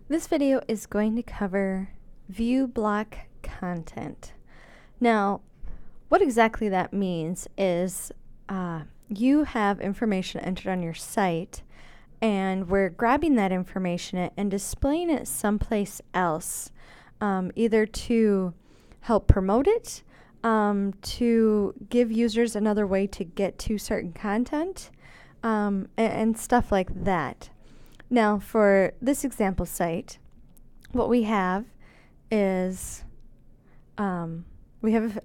This video is going to cover view block content. Now, what exactly that means is you have information entered on your site, and we're grabbing that information and displaying it someplace else, either to help promote it, to give users another way to get to certain content, and stuff like that. Now, for this example site, what we have is we have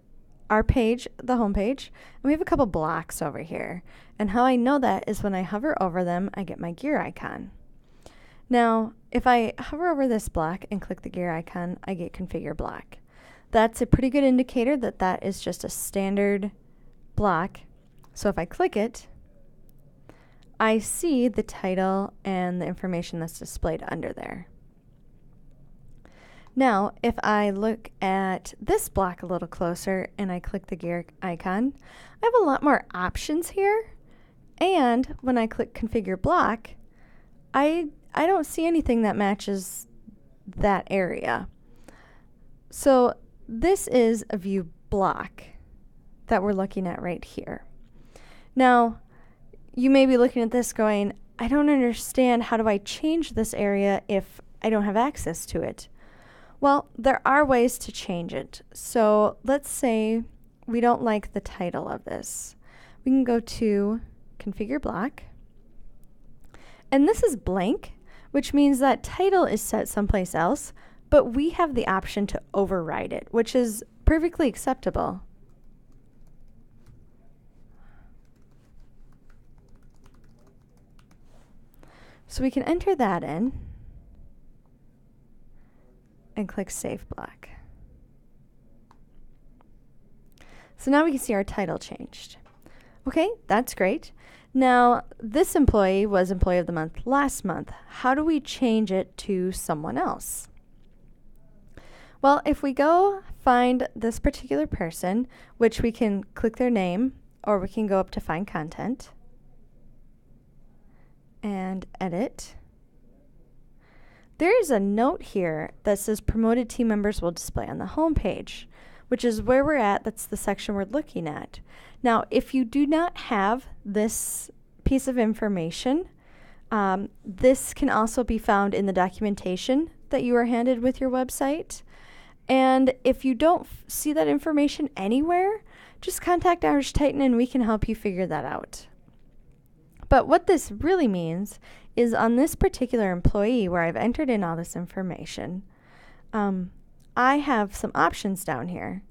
our page, the home page, and we have a couple blocks over here. And how I know that is when I hover over them, I get my gear icon. Now, if I hover over this block and click the gear icon, I get configure block. That's a pretty good indicator that that is just a standard block. So if I click it, I see the title and the information that's displayed under there. Now, if I look at this block a little closer and I click the gear icon, I have a lot more options here. And when I click configure block, I don't see anything that matches that area. So this is a view block that we're looking at right here. Now, you may be looking at this going, I don't understand, how do I change this area if I don't have access to it? Well, there are ways to change it. So let's say we don't like the title of this. We can go to configure block, and this is blank, which means that title is set someplace else, but we have the option to override it, which is perfectly acceptable. So we can enter that in and click Save Block. So now we can see our title changed. Okay, that's great. Now, this employee was Employee of the Month last month. How do we change it to someone else? Well, if we go find this particular person, which we can click their name, or we can go up to Find Content and edit. There is a note here that says promoted team members will display on the home page, which is where we're at. That's the section we're looking at. Now, if you do not have this piece of information, this can also be found in the documentation that you are handed with your website. And if you don't see that information anywhere, just contact Irish Titan and we can help you figure that out. But what this really means is on this particular employee where I've entered in all this information, I have some options down here.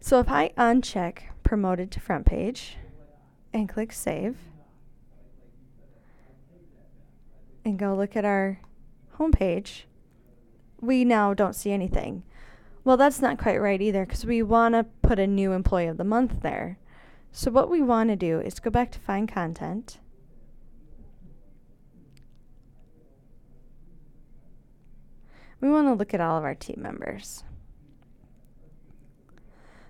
So if I uncheck promoted to front page and click save and go look at our home page, we now don't see anything. Well, that's not quite right either, because we want to put a new Employee of the Month there. So what we want to do is go back to Find Content. We want to look at all of our team members.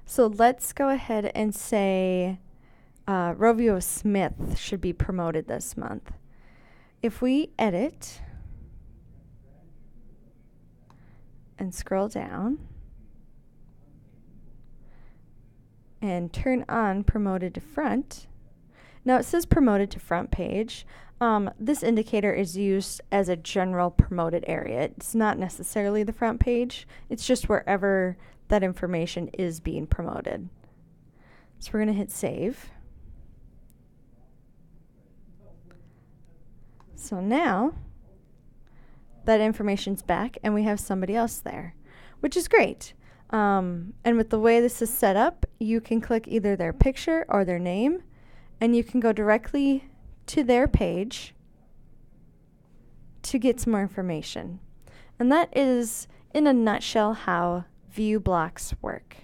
So let's go ahead and say Rovio Smith should be promoted this month. If we edit and scroll down and turn on promoted to front, now it says promoted to front page. This indicator is used as a general promoted area. It's not necessarily the front page. It's just wherever that information is being promoted. So we're going to hit save. So now that information's back and we have somebody else there, which is great. And with the way this is set up, you can click either their picture or their name, and you can go directly to their page to get some more information. And that is, in a nutshell, how view blocks work.